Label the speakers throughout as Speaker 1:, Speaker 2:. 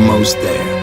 Speaker 1: almost there.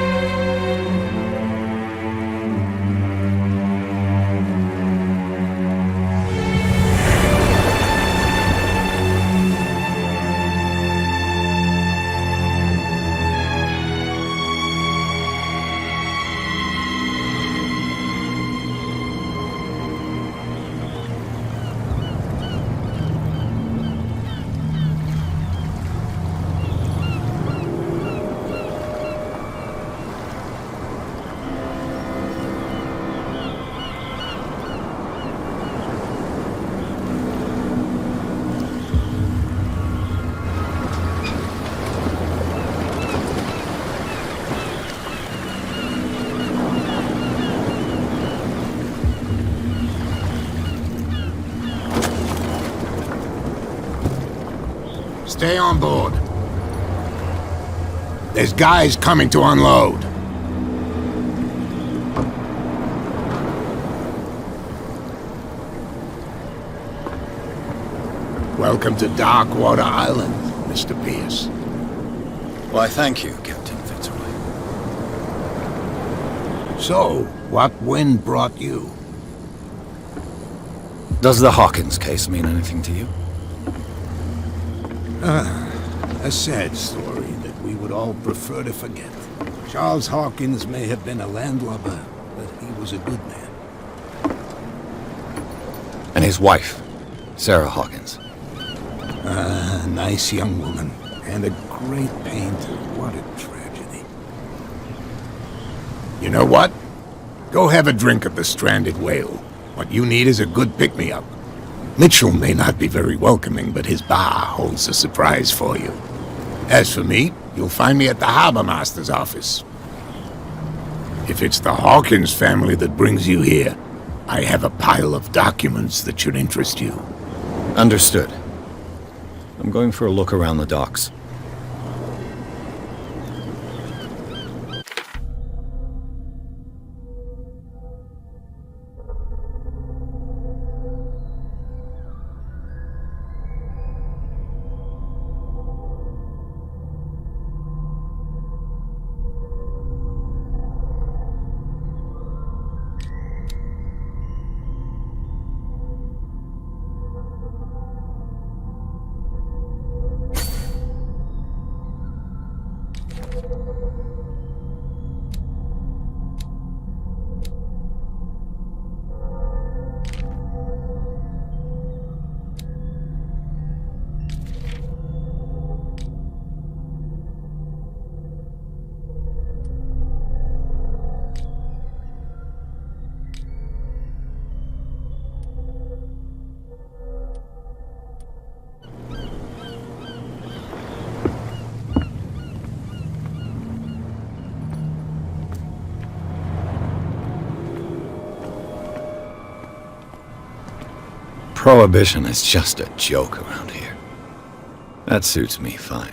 Speaker 1: Stay on board. There's guys coming to unload. Welcome to Darkwater Island, Mr. Pierce.
Speaker 2: Why, thank you, Captain Fitzroy.
Speaker 1: So, what wind brought you?
Speaker 2: Does the Hawkins case mean anything to you?
Speaker 1: A sad story that we would all prefer to forget. Charles Hawkins may have been a landlubber, but he was a good man.
Speaker 2: And his wife, Sarah Hawkins.
Speaker 1: A nice young woman, and a great painter. What a tragedy. You know what? Go have a drink at the Stranded Whale. What you need is a good pick-me-up. Mitchell may not be very welcoming, but his bar holds a surprise for you. As for me, you'll find me at the Harbor Master's office. If it's the Hawkins family that brings you here, I have a pile of documents that should interest you.
Speaker 2: Understood. I'm going for a look around the docks. Prohibition is just a joke around here. That suits me fine.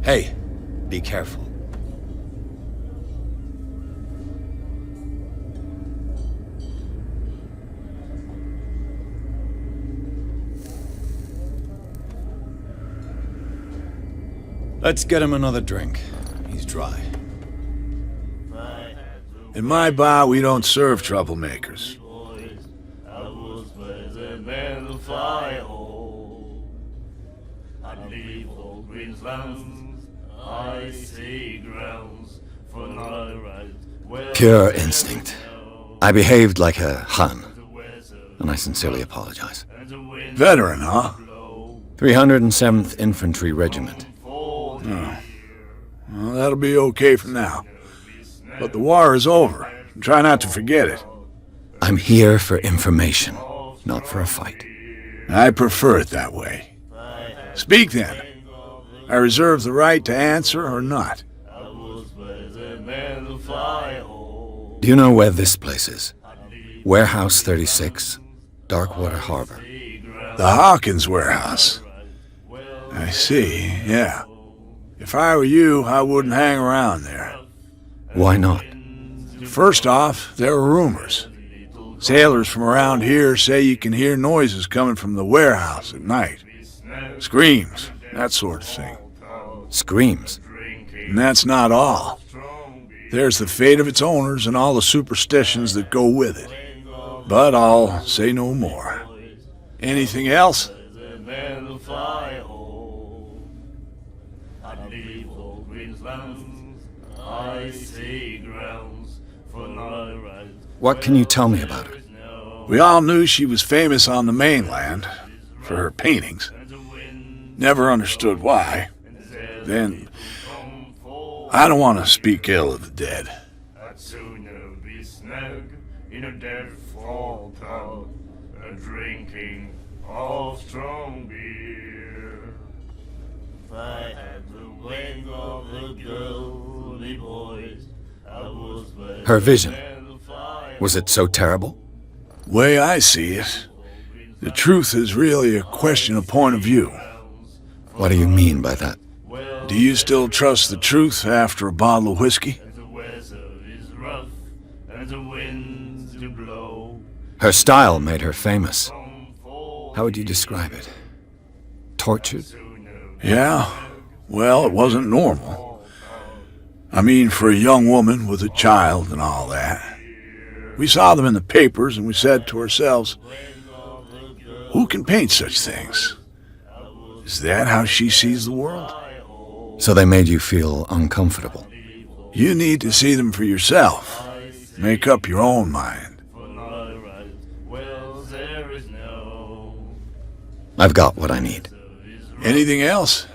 Speaker 2: Hey, be careful. Let's get him another drink. He's dry.
Speaker 3: In my bar, we don't serve troublemakers.
Speaker 2: Pure instinct. I behaved like a Hun, and I sincerely apologize.
Speaker 3: Veteran, huh?
Speaker 2: 307th Infantry Regiment.
Speaker 3: Oh. Well, that'll be okay for now. But the war is over. Try not to forget it.
Speaker 2: I'm here for information, not for a fight.
Speaker 3: I prefer it that way. Speak then. I reserve the right to answer or not.
Speaker 2: Do you know where this place is? Warehouse 36, Darkwater Harbor.
Speaker 3: The Hawkins warehouse. I see, yeah. If I were you, I wouldn't hang around there.
Speaker 2: Why not?
Speaker 3: First off, there are rumors. Sailors from around here say you can hear noises coming from the warehouse at night. Screams, that sort of thing.
Speaker 2: Screams?
Speaker 3: And that's not all. There's the fate of its owners and all the superstitions that go with it. But I'll say no more. Anything else?
Speaker 2: What can you tell me about her?
Speaker 3: We all knew she was famous on the mainland for her paintings. Never understood why. Then, I don't want to speak ill of the dead.
Speaker 4: Drinking of strong beer. If I had the wing of the girly boys, I was
Speaker 2: Her vision. Was it so terrible?
Speaker 3: Way I see it, the truth is really a question of point of view.
Speaker 2: What do you mean by that?
Speaker 3: Do you still trust the truth after a bottle of whiskey?
Speaker 4: The weather is rough, and the winds do blow.
Speaker 2: Her style made her famous. How would you describe it? Tortured?
Speaker 3: Yeah, well, it wasn't normal. I mean, for a young woman with a child and all that. We saw them in the papers and we said to ourselves, who can paint such things? Is that how she sees the world?
Speaker 2: So they made you feel uncomfortable.
Speaker 3: You need to see them for yourself. Make up your own mind.
Speaker 2: I've got what I need.
Speaker 3: Anything else?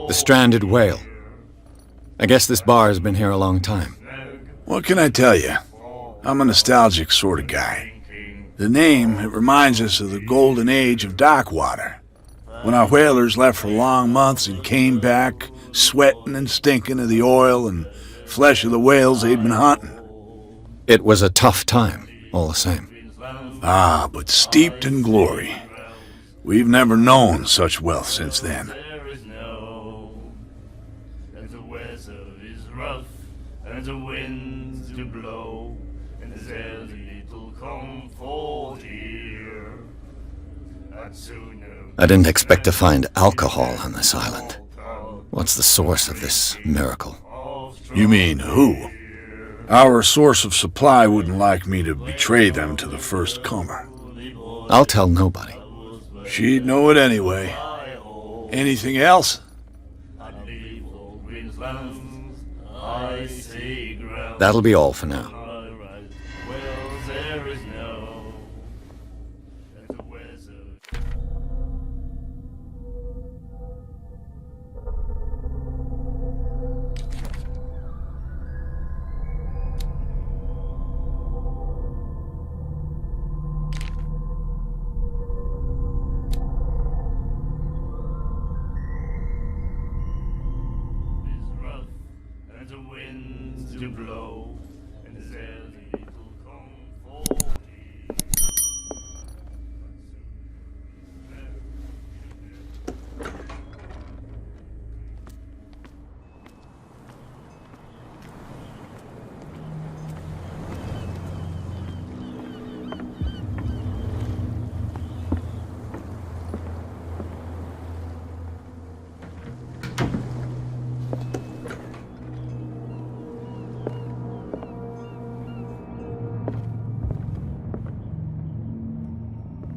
Speaker 2: The stranded whale. I guess this bar has been here a long time.
Speaker 3: What can I tell you? I'm a nostalgic sort of guy. The name, it reminds us of the golden age of dockwater. When our whalers left for long months and came back, sweating and stinking of the oil and flesh of the whales they'd been hunting.
Speaker 2: It was a tough time, all the same.
Speaker 3: Ah, but steeped in glory. We've never known such wealth since then.
Speaker 4: And the winds do blow, and there's little comfort here.
Speaker 2: I didn't expect to find alcohol on this island. What's the source of this miracle?
Speaker 3: You mean who? Our source of supply wouldn't like me to betray them to the first comer.
Speaker 2: I'll tell nobody.
Speaker 3: She'd know it anyway. Anything else?
Speaker 2: That'll be all for now.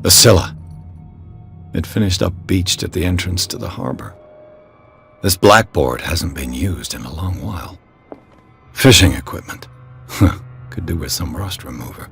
Speaker 2: The Scylla. It finished up beached at the entrance to the harbor. This blackboard hasn't been used in a long while. Fishing equipment. Could do with some rust remover.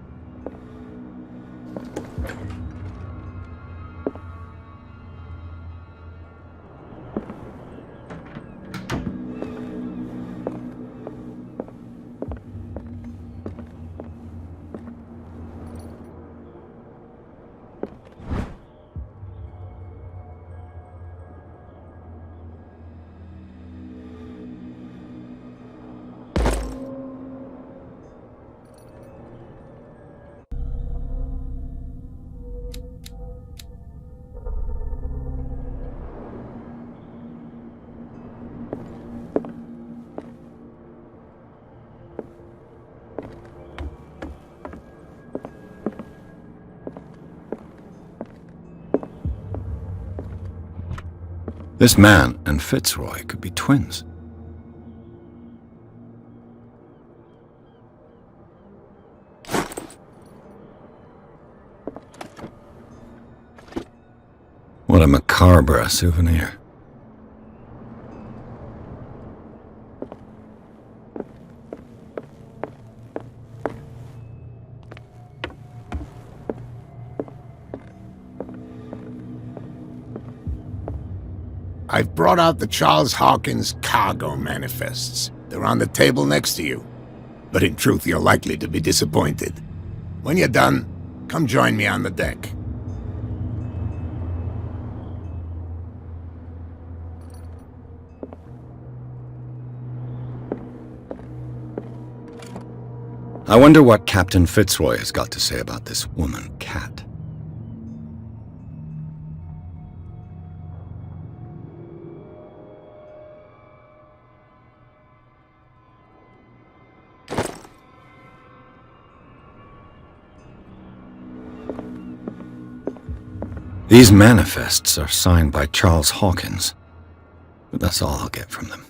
Speaker 2: This man and Fitzroy could be twins. What a macabre souvenir.
Speaker 1: I've brought out the Charles Hawkins cargo manifests. They're on the table next to you. But in truth, you're likely to be disappointed. When you're done, come join me on the deck.
Speaker 2: I wonder what Captain Fitzroy has got to say about this woman, Cat. These manifests are signed by Charles Hawkins, but that's all I'll get from them.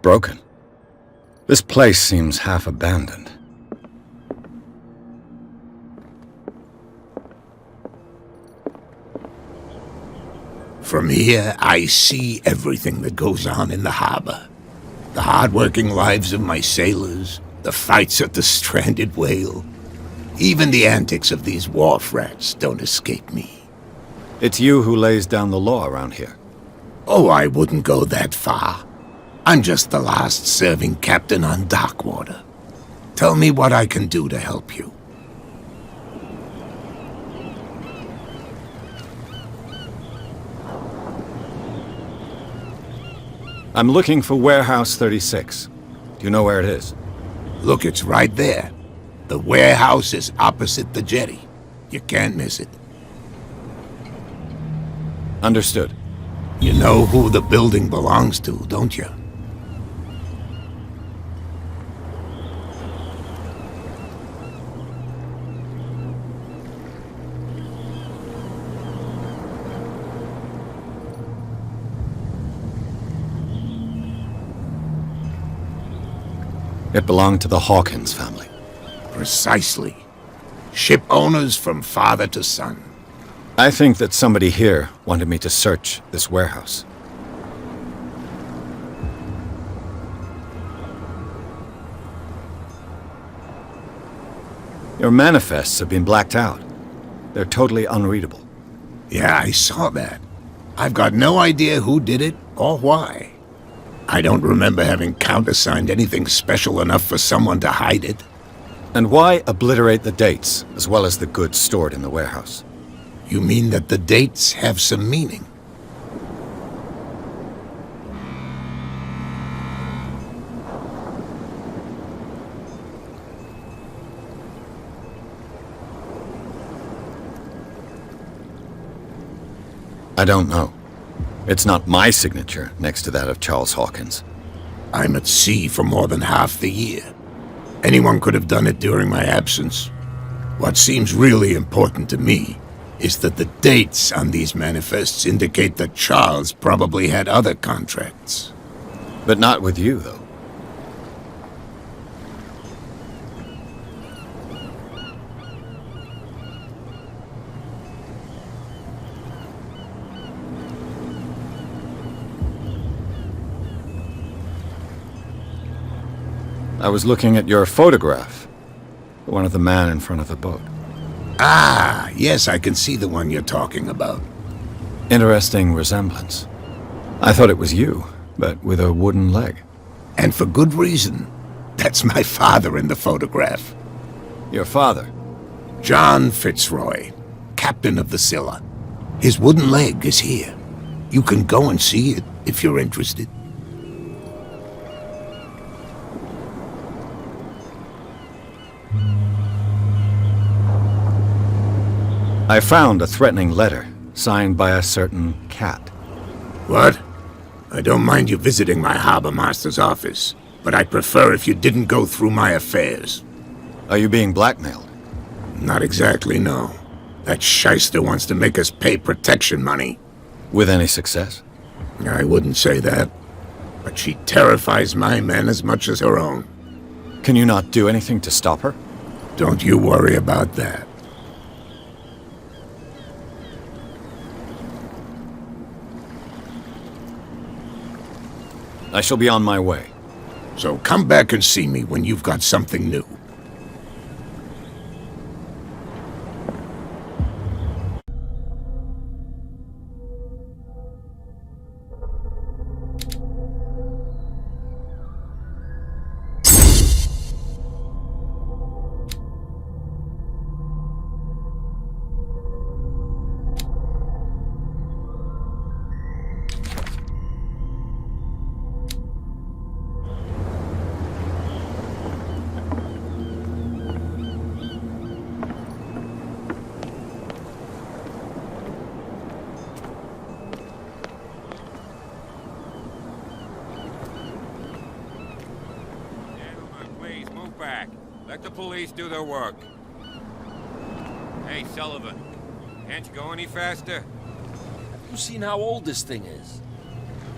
Speaker 2: Broken. This place seems half abandoned.
Speaker 1: From here, I see everything that goes on in the harbor. The hard-working lives of my sailors, the fights at the stranded whale. Even the antics of these wharf rats don't escape me.
Speaker 2: It's you who lays down the law around here.
Speaker 1: Oh, I wouldn't go that far. I'm just the last serving captain on Darkwater. Tell me what I can do to help you.
Speaker 2: I'm looking for Warehouse 36. Do you know where it is?
Speaker 1: Look, it's right there. The warehouse is opposite the jetty. You can't miss it.
Speaker 2: Understood.
Speaker 1: You know who the building belongs to, don't you?
Speaker 2: It belonged to the Hawkins family.
Speaker 1: Precisely. Ship owners from father to son.
Speaker 2: I think that somebody here wanted me to search this warehouse. Your manifests have been blacked out. They're totally unreadable.
Speaker 1: Yeah, I saw that. I've got no idea who did it or why. I don't remember having countersigned anything special enough for someone to hide it.
Speaker 2: And why obliterate the dates, as well as the goods stored in the warehouse?
Speaker 1: You mean that the dates have some meaning?
Speaker 2: I don't know. It's not my signature next to that of Charles Hawkins.
Speaker 1: I'm at sea for more than half the year. Anyone could have done it during my absence. What seems really important to me is that the dates on these manifests indicate that Charles probably had other contracts.
Speaker 2: But not with you, though. I was looking at your photograph. The one of the man in front of the boat.
Speaker 1: Ah, yes, I can see the one you're talking about.
Speaker 2: Interesting resemblance. I thought it was you, but with a wooden leg.
Speaker 1: And for good reason. That's my father in the photograph.
Speaker 2: Your father?
Speaker 1: John Fitzroy, captain of the Scylla. His wooden leg is here. You can go and see it if you're interested.
Speaker 2: I found a threatening letter, signed by a certain cat.
Speaker 1: What? I don't mind you visiting my harbor master's office, but I'd prefer if you didn't go through my affairs.
Speaker 2: Are you being blackmailed?
Speaker 1: Not exactly, no. That shyster wants to make us pay protection money.
Speaker 2: With any success?
Speaker 1: I wouldn't say that, but she terrifies my men as much as her own.
Speaker 2: Can you not do anything to stop her?
Speaker 1: Don't you worry about that.
Speaker 2: I shall be on my way.
Speaker 1: So come back and see me when you've got something new.
Speaker 5: Let the police do their work. Hey, Sullivan. Can't you go any faster?
Speaker 6: You've seen how old this thing is.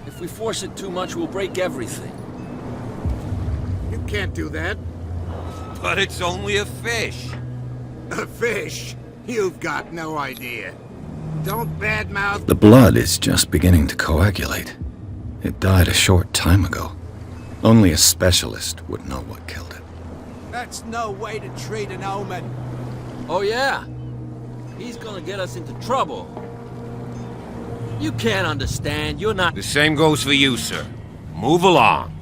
Speaker 6: If we force it too much, we'll break everything.
Speaker 1: You can't do that.
Speaker 5: But it's only a fish.
Speaker 1: A fish? You've got no idea. Don't badmouth.
Speaker 2: The blood is just beginning to coagulate. It died a short time ago. Only a specialist would know what killed it.
Speaker 7: That's no way to treat an omen.
Speaker 6: Oh yeah? He's gonna get us into trouble. You can't understand, you're not—
Speaker 5: The same goes for you, sir. Move along.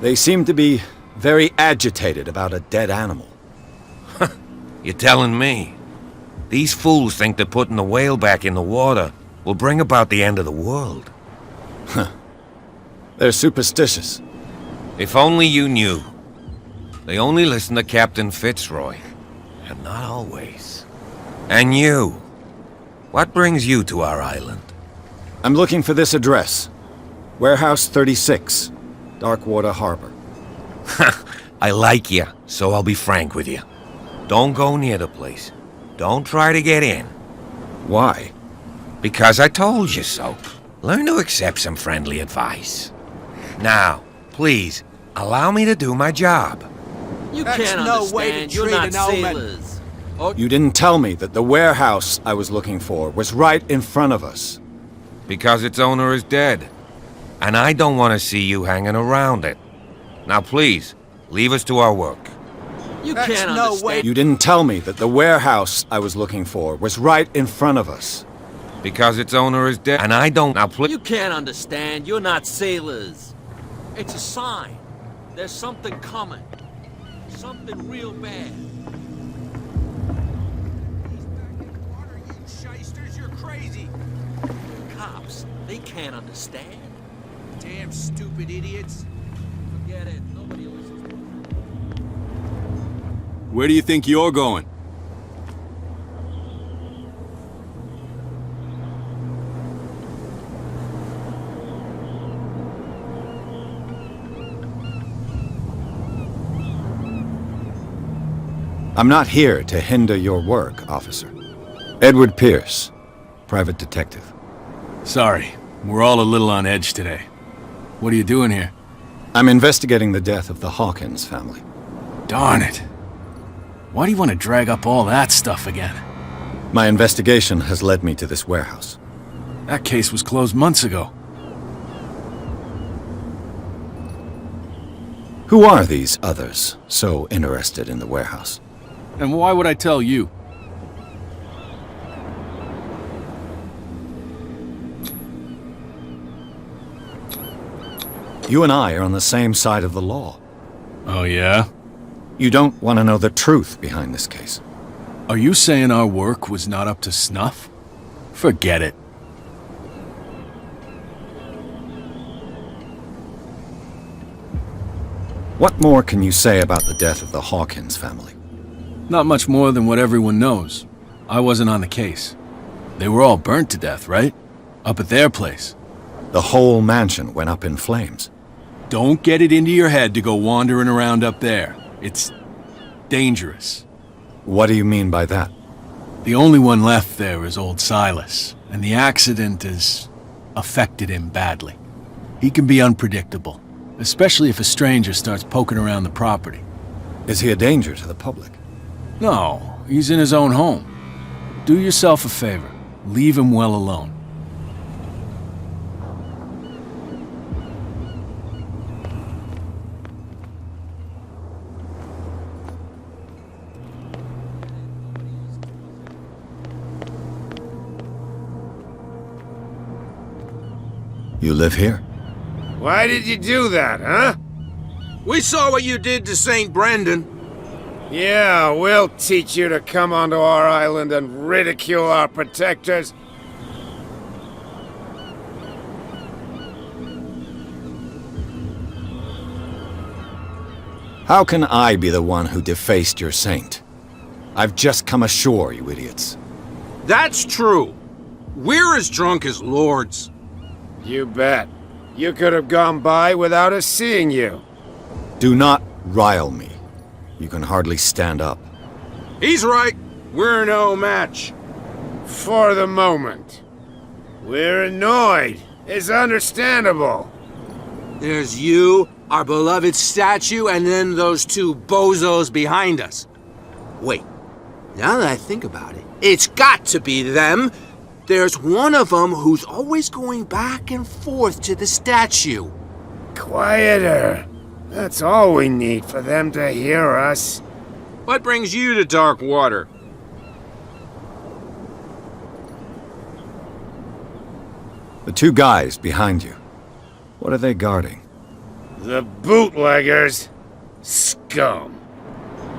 Speaker 2: They seem to be very agitated about a dead animal.
Speaker 5: You're telling me? These fools think that putting the whale back in the water will bring about the end of the world.
Speaker 2: They're superstitious.
Speaker 5: If only you knew. They only listen to Captain Fitzroy. And not always. And you. What brings you to our island?
Speaker 2: I'm looking for this address. Warehouse 36, Darkwater Harbor.
Speaker 5: I like you, so I'll be frank with you. Don't go near the place. Don't try to get in.
Speaker 2: Why?
Speaker 5: Because I told you so. Learn to accept some friendly advice. Now, please, allow me to do my job.
Speaker 6: You
Speaker 7: That's
Speaker 6: can't
Speaker 7: no
Speaker 6: understand,
Speaker 7: way to
Speaker 6: you're
Speaker 7: treat
Speaker 6: not
Speaker 7: an omen.
Speaker 6: sailors. Oh,
Speaker 2: You didn't tell me that the warehouse I was looking for was right in front of us.
Speaker 5: Because its owner is dead. And I don't want to see you hanging around it. Now please, leave us to our work.
Speaker 6: you
Speaker 7: That's
Speaker 6: can't
Speaker 7: no
Speaker 6: understand.
Speaker 7: way-
Speaker 2: You didn't tell me that the warehouse I was looking for was right in front of us.
Speaker 5: Because its owner is dead. And I don't— Now please—
Speaker 6: You can't understand, you're not sailors. It's a sign. There's something coming. Something real bad.
Speaker 7: He's back in the water, you shysters. You're crazy.
Speaker 6: Cops, they can't understand.
Speaker 7: Damn stupid idiots.
Speaker 6: Forget it, nobody listens to them.
Speaker 8: Where do you think you're going?
Speaker 2: I'm not here to hinder your work, officer. Edward Pierce, private detective.
Speaker 8: Sorry, we're all a little on edge today. What are you doing here?
Speaker 2: I'm investigating the death of the Hawkins family.
Speaker 8: Darn it. Why do you want to drag up all that stuff again?
Speaker 2: My investigation has led me to this warehouse.
Speaker 8: That case was closed months ago.
Speaker 2: Who are these others so interested in the warehouse?
Speaker 8: And why would I tell you?
Speaker 2: You and I are on the same side of the law.
Speaker 8: Oh, yeah?
Speaker 2: You don't want to know the truth behind this case.
Speaker 8: Are you saying our work was not up to snuff? Forget it.
Speaker 2: What more can you say about the death of the Hawkins family?
Speaker 8: Not much more than what everyone knows. I wasn't on the case. They were all burnt to death, right? Up at their place.
Speaker 2: The whole mansion went up in flames.
Speaker 8: Don't get it into your head to go wandering around up there. It's dangerous.
Speaker 2: What do you mean by that?
Speaker 8: The only one left there is old Silas, and the accident has affected him badly. He can be unpredictable, especially if a stranger starts poking around the property.
Speaker 2: Is he a danger to the public?
Speaker 8: No, he's in his own home. Do yourself a favor. Leave him well alone.
Speaker 2: You live here?
Speaker 1: Why did you do that, huh?
Speaker 7: We saw what you did to St. Brendan.
Speaker 1: Yeah, we'll teach you to come onto our island and ridicule our protectors.
Speaker 2: How can I be the one who defaced your saint? I've just come ashore, you idiots.
Speaker 7: That's true. We're as drunk as lords.
Speaker 1: You bet. You could have gone by without us seeing you.
Speaker 2: Do not rile me. You can hardly stand up.
Speaker 7: He's right. We're no match.
Speaker 1: For the moment. We're annoyed. It's understandable.
Speaker 7: There's you, our beloved statue, and then those two bozos behind us. Wait, now that I think about it, it's got to be them. There's one of them who's always going back and forth to the statue.
Speaker 1: Quieter. That's all we need for them to hear us.
Speaker 7: What brings you to dark water?
Speaker 2: The two guys behind you. What are they guarding?
Speaker 1: The bootleggers. Scum.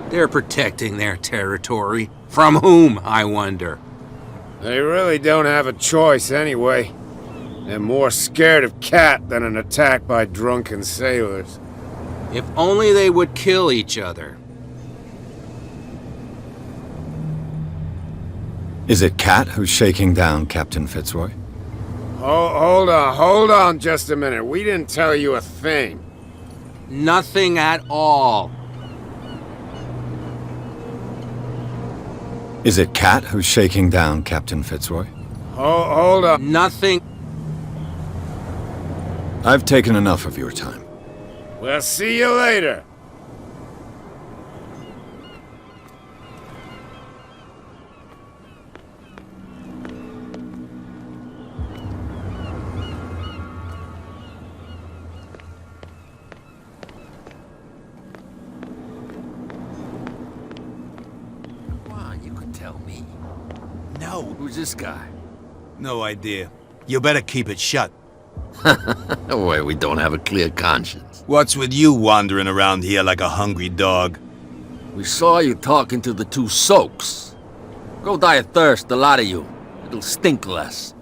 Speaker 7: They're protecting their territory. From whom, I wonder?
Speaker 1: They really don't have a choice anyway. They're more scared of Cat than an attack by drunken sailors.
Speaker 7: If only they would kill each other.
Speaker 2: Is it Cat who's shaking down Captain Fitzroy?
Speaker 1: Hold on just a minute. We didn't tell you a thing.
Speaker 7: Nothing at all.
Speaker 2: Is it Cat who's shaking down Captain Fitzroy?
Speaker 1: Hold on.
Speaker 7: Nothing.
Speaker 2: I've taken enough of your time.
Speaker 1: We'll see you later.
Speaker 6: No. Who's this guy?
Speaker 9: No idea. You better keep it shut.
Speaker 6: Well, we don't have a clear conscience.
Speaker 9: What's with you wandering around here like a hungry dog?
Speaker 6: We saw you talking to the two soaks. Go die of thirst, the lot of you. It'll stink less.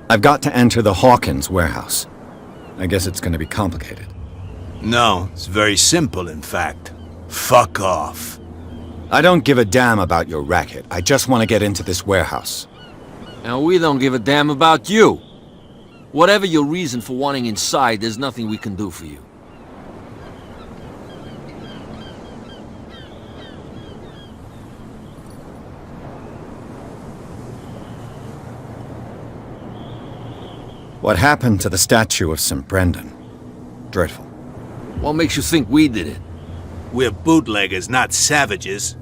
Speaker 2: I've got to enter the Hawkins warehouse. I guess it's going to be complicated.
Speaker 9: No, it's very simple, in fact. Fuck off.
Speaker 2: I don't give a damn about your racket. I just want to get into this warehouse.
Speaker 6: And we don't give a damn about you. Whatever your reason for wanting inside, there's nothing we can do for you.
Speaker 2: What happened to the statue of St. Brendan? Dreadful.
Speaker 6: What makes you think we did it?
Speaker 9: We're bootleggers, not savages.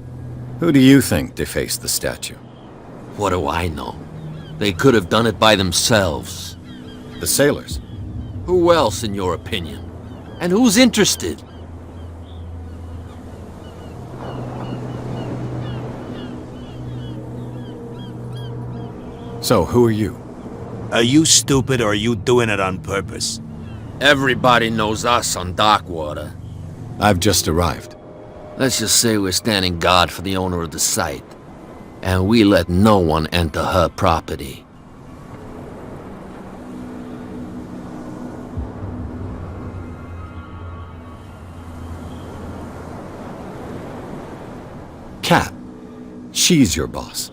Speaker 2: Who do you think defaced the statue?
Speaker 6: What do I know? They could have done it by themselves.
Speaker 2: The sailors?
Speaker 6: Who else, in your opinion? And who's interested?
Speaker 2: So, who are you?
Speaker 9: Are you stupid or are you doing it on purpose?
Speaker 6: Everybody knows us on Darkwater.
Speaker 2: I've just arrived.
Speaker 6: Let's just say we're standing guard for the owner of the site. And we let no one enter her property.
Speaker 2: Kat. She's your boss.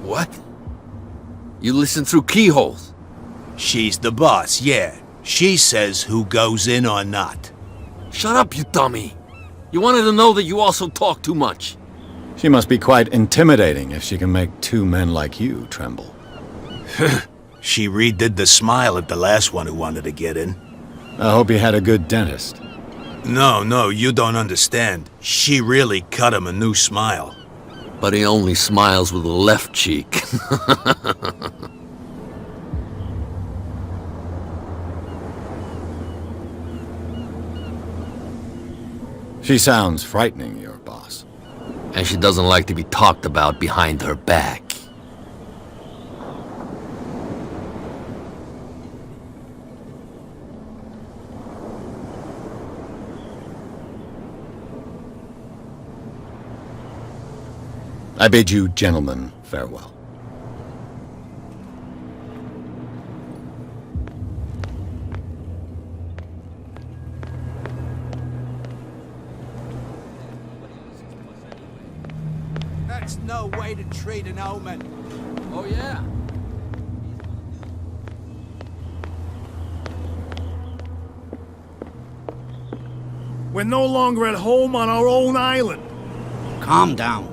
Speaker 6: What? You listen through keyholes?
Speaker 9: She's the boss, yeah. She says who goes in or not.
Speaker 6: Shut up, you dummy. You wanted to know that you also talk too much.
Speaker 2: She must be quite intimidating if she can make two men like you tremble.
Speaker 9: She redid the smile at the last one who wanted to get in.
Speaker 2: I hope you had a good dentist.
Speaker 9: No, you don't understand. She really cut him a new smile.
Speaker 6: But he only smiles with the left cheek.
Speaker 2: She sounds frightening, your boss.
Speaker 6: And she doesn't like to be talked about behind her back.
Speaker 2: I bid you gentlemen farewell.
Speaker 7: That's no way to treat an omen.
Speaker 6: Oh, yeah?
Speaker 4: We're no longer at home on our own island.
Speaker 10: Calm down.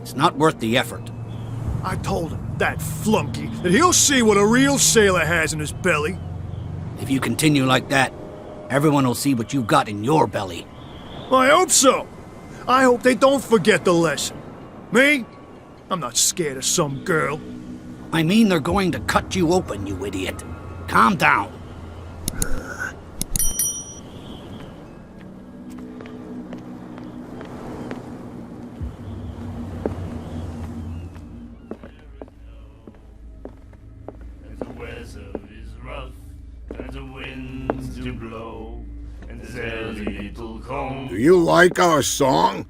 Speaker 10: It's not worth the effort.
Speaker 4: I told him, that flunky, that he'll see what a real sailor has in his belly.
Speaker 10: If you continue like that, everyone will see what you've got in your belly.
Speaker 4: I hope so. I hope they don't forget the lesson. Me? I'm not scared of some girl.
Speaker 10: I mean they're going to cut you open, you idiot. Calm down.
Speaker 4: The weather is rough, and the winds do blow, and there's a little cold.
Speaker 1: Do you like our song?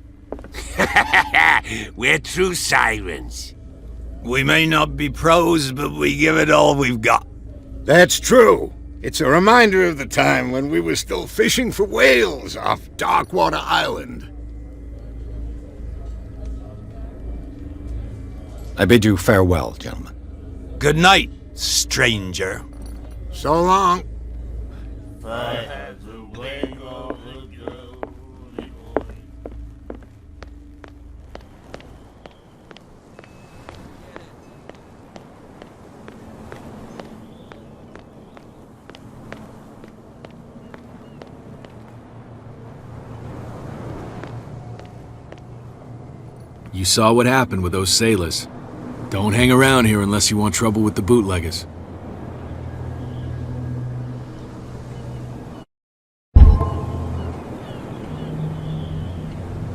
Speaker 9: We're true sirens. We may not be pros, but we give it all we've got.
Speaker 1: That's true. It's a reminder of the time when we were still fishing for whales off Darkwater Island.
Speaker 2: I bid you farewell, gentlemen.
Speaker 9: Good night, stranger.
Speaker 1: So long.
Speaker 4: If I had the wing of a girly boy.
Speaker 8: You saw what happened with those sailors. Don't hang around here unless you want trouble with the bootleggers.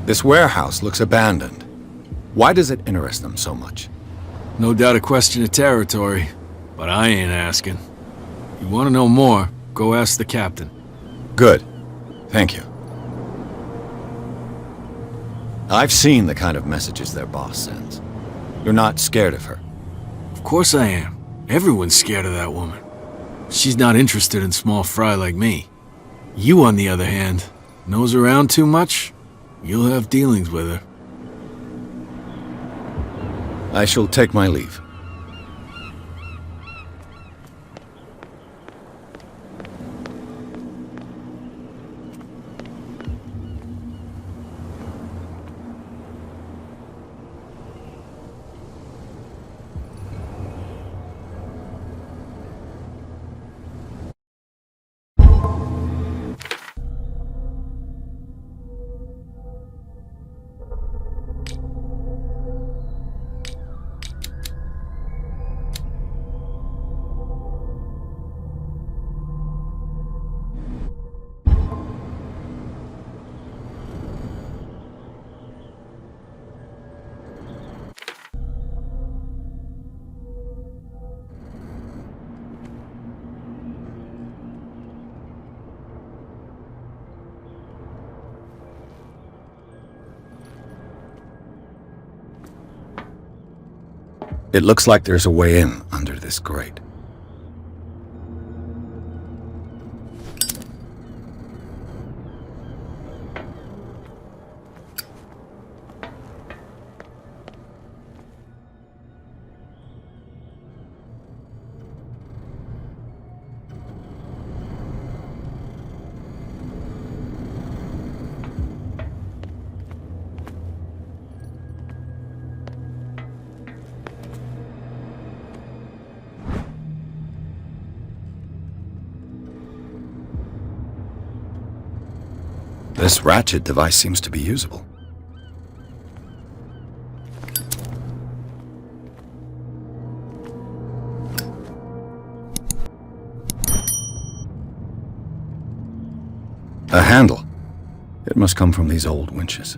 Speaker 2: This warehouse looks abandoned. Why does it interest them so much?
Speaker 8: No doubt a question of territory, but I ain't asking. You want to know more, go ask the captain.
Speaker 2: Good. Thank you. I've seen the kind of messages their boss sends. You're not scared of her.
Speaker 8: Of course I am. Everyone's scared of that woman. She's not interested in small fry like me. You, on the other hand, nose around too much, you'll have dealings with her.
Speaker 2: I shall take my leave. It looks like there's a way in under this grate. This ratchet device seems to be usable. A handle. It must come from these old winches.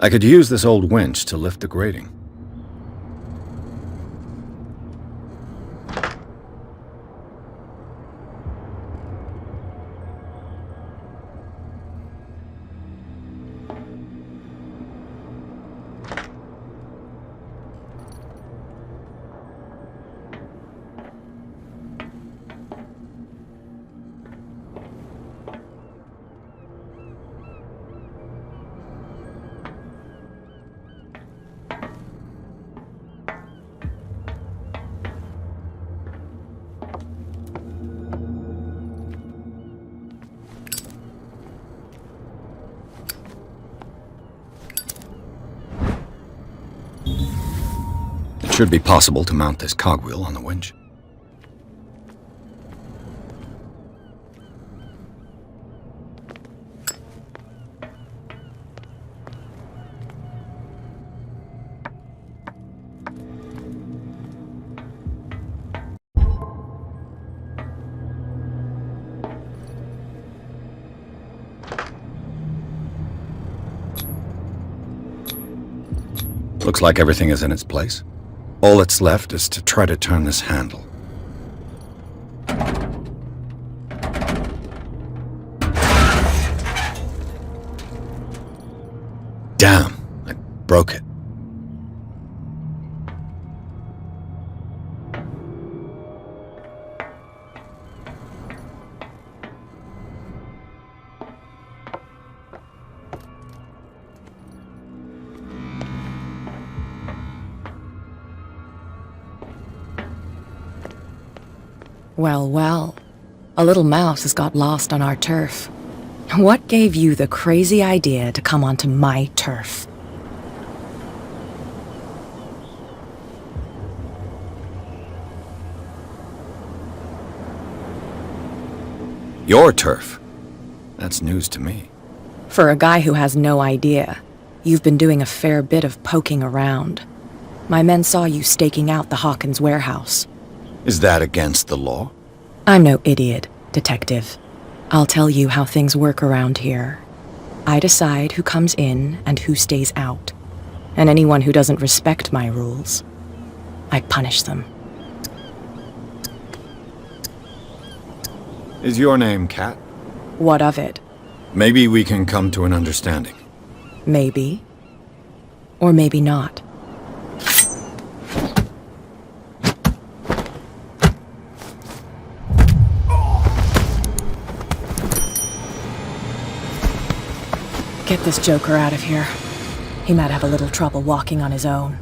Speaker 2: I could use this old winch to lift the grating. It should be possible to mount this cogwheel on the winch. Looks like everything is in its place. All that's left is to try to turn this handle. Damn, I broke it.
Speaker 11: Well, well. A little mouse has got lost on our turf. What gave you the crazy idea to come onto my turf?
Speaker 2: Your turf? That's news to me.
Speaker 11: For a guy who has no idea, you've been doing a fair bit of poking around. My men saw you staking out the Hawkins warehouse.
Speaker 2: Is that against the law?
Speaker 11: I'm no idiot, Detective. I'll tell you how things work around here. I decide who comes in and who stays out. And anyone who doesn't respect my rules, I punish them.
Speaker 2: Is your name Kat?
Speaker 11: What of it?
Speaker 2: Maybe we can come to an understanding.
Speaker 11: Maybe. Or maybe not. Get this joker out of here. He might have a little trouble walking on his own.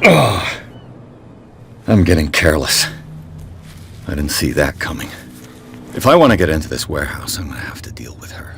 Speaker 2: Oh, I'm getting careless. I didn't see that coming. If I want to get into this warehouse, I'm going to have to deal with her.